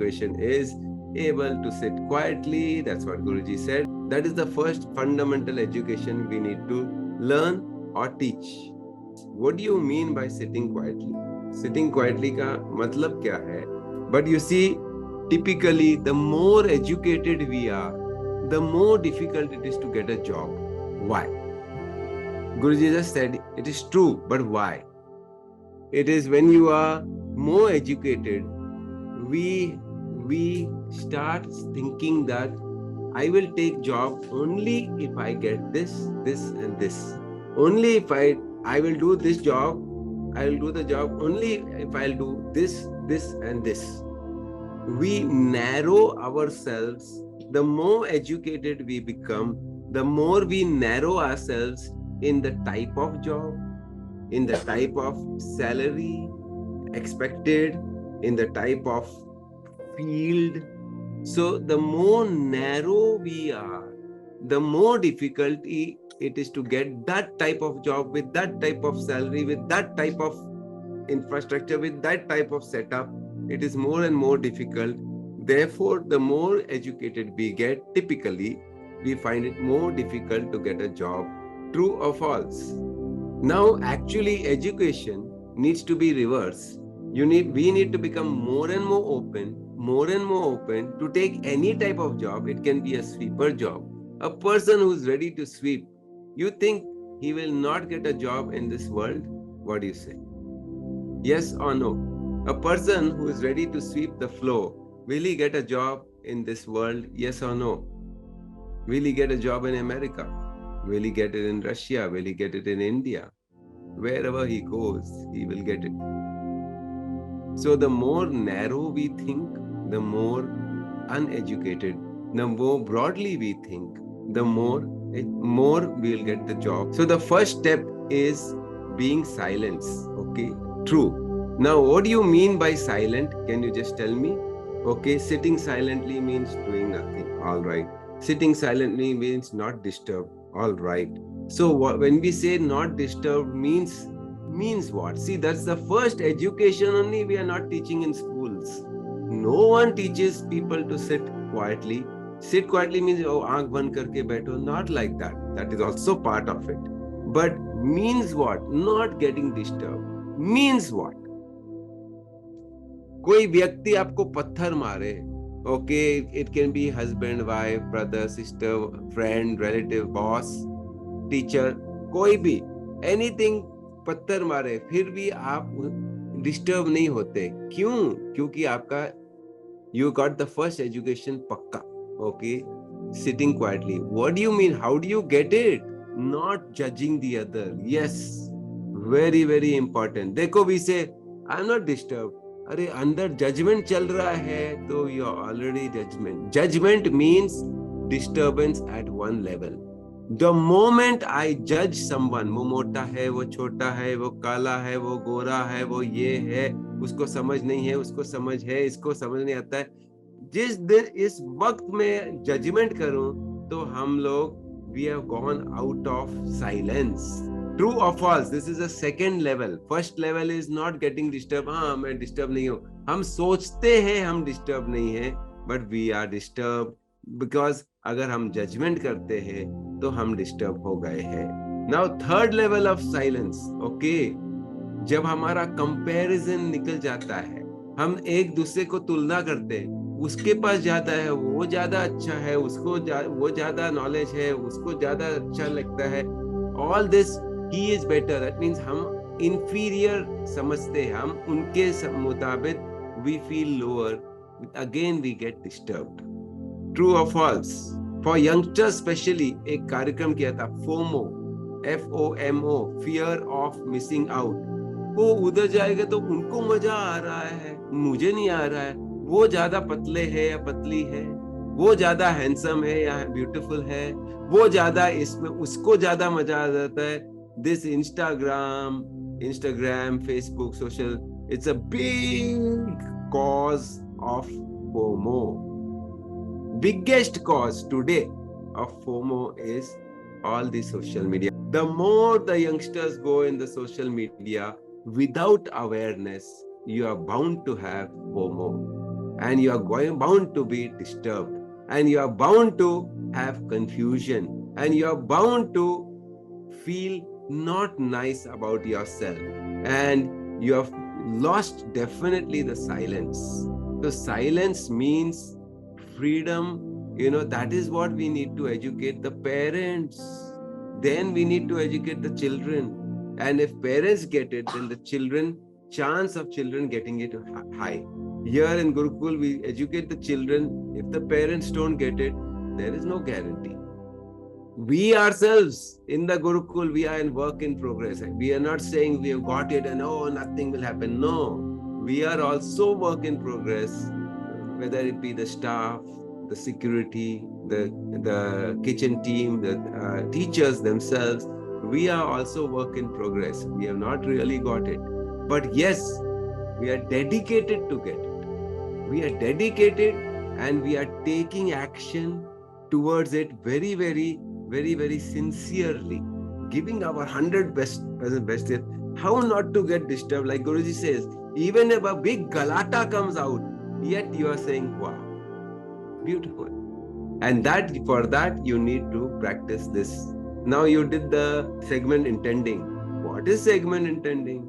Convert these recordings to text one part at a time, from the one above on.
education is able to sit quietly. That's what Guruji said. That is the first fundamental education we need to learn or teach. What do you mean by sitting quietly? Sitting quietly का मतलब क्या है? But you see, typically the more educated we are, the more difficult it is to get a job. Why? Guruji just said it is true, but why? It is when you are more educated, we start thinking that I will take job only if I get this, and this. Only if I will do this job, I will do the job only if I'll do this, and this. We narrow ourselves. The more educated we become, the more we narrow ourselves in the type of job, in the type of salary expected, in the type of field. So the more narrow we are, the more difficulty it is to get that type of job with that type of salary, with that type of infrastructure, with that type of setup. It is more and more difficult. Therefore, the more educated we get, typically, we find it more difficult to get a job. True or false? Now, actually, education needs to be reversed. We need to become more and more open to take any type of job. It can be a sweeper job. A person who's ready to sweep, you think he will not get a job in this world? What do you say? Yes or no? A person who is ready to sweep the floor, will he get a job in this world? Yes or no? Will he get a job in America? Will he get it in Russia? Will he get it in India? Wherever he goes, he will get it. So the more narrow we think, the more uneducated, the more broadly we think, the more we'll get the job. So the first step is being silent. Okay, true. Now, what do you mean by silent? Can you just tell me? Okay, sitting silently means doing nothing. All right. Sitting silently means not disturbed. All right. So when we say not disturbed means what? See, that's the first education only we are not teaching in schools. No one teaches people to sit quietly. Sit quietly means, oh, aankh band karke baitho. Not like that. That is also part of it. But means what? Not getting disturbed. Means what? कोई व्यक्ति आपको पत्थर मारे, okay, it can be husband, wife, brother, sister, friend, relative, boss, teacher, कोई भी, anything पत्थर मारे, फिर भी आप डिस्टर्ब नहीं होते. क्यों? क्योंकि आपका you got the first education पक्का. Okay, sitting quietly. What do you mean? How do you get it? Not judging the other. Yes, very very important. देखो, we say I am not disturb. अरे अंदर judgement चल रहा है तो you are already judgement. Judgement means disturbance at one level. The moment I जज someone, वो मोटा है, वो छोटा है, वो काला है, वो गोरा है, वो ये है, उसको समझ नहीं है, उसको समझ है, इसको समझ नहीं आता है, जिस दिन इस वक्त में जजमेंट करूं तो हम लोग we have gone out of silence. True or false? This is a second level. First level is not getting disturbed. हाँ, मैं डिस्टर्ब नहीं हूँ. हम सोचते हैं हम डिस्टर्ब नहीं है, but we are disturbed because अगर हम जजमेंट करते हैं तो हम डिस्टर्ब हो गए हैं. Now third level of silence. Okay, जब हमारा कंपैरिजन निकल जाता है, हम एक दूसरे को तुलना करते हैं, उसके पास ज्यादा है, वो ज्यादा अच्छा है, उसको वो ज्यादा नॉलेज है, उसको ज्यादा अच्छा लगता है. All this he is better. That means हम inferior समझते हैं, हम उनके मुताबिक we feel lower. Again we get disturbed. True or false? For youngsters especially, एक कार्यक्रम किया था, FOMO, FOMO, fear of missing out. वो उधर जाएगा तो उनको मजा आ रहा है, मुझे नहीं आ रहा है. वो ज्यादा पतले है या पतली है, वो ज्यादा हैंडसम है या ब्यूटीफुल है, वो ज्यादा इसमें, उसको ज्यादा मजा आ जाता है. This Instagram, Facebook, social, it's a big cause of FOMO. Biggest cause today of FOMO is all the social media. The more the youngsters go in the social media without awareness, you are bound to have FOMO. and you are bound to be disturbed, and you are bound to have confusion, and you are bound to feel not nice about yourself, and you have lost definitely the silence. So silence means freedom. That is what we need to educate the parents. Then we need to educate the children. And if parents get it, then the chance of children getting it high. Here in Gurukul, we educate the children. If the parents don't get it, there is no guarantee. We ourselves in the Gurukul, we are in work in progress. We are not saying we have got it and nothing will happen. No, we are also work in progress, whether it be the staff, the security, the kitchen team, the teachers themselves. We are also work in progress. We have not really got it. But yes, we are dedicated to get it. We are dedicated, and we are taking action towards it very, very, very, very sincerely, giving our 100% best. How not to get disturbed? Like Guruji says, even if a big galata comes out, yet you are saying, wow, beautiful. And that for that, you need to practice this. Now you did the segment intending. What is segment intending?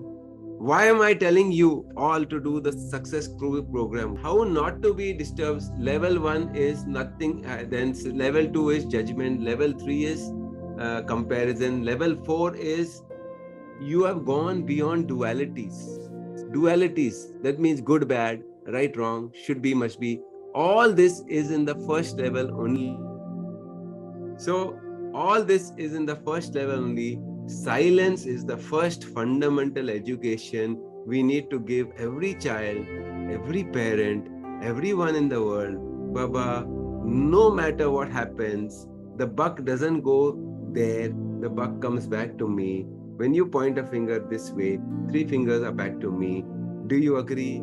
Why am I telling you all to do the success program? How not to be disturbed? Level 1 is nothing, then level 2 is judgment, level 3 is comparison, level 4 is you have gone beyond dualities. Dualities, that means good, bad, right, wrong, should be, must be. All this is in the first level only. So, all this is in the first level only. Silence is the first fundamental education we need to give every child, every parent, everyone in the world. Baba, no matter what happens, the buck doesn't go there, the buck comes back to me. When you point a finger this way, 3 fingers are back to me. Do you agree?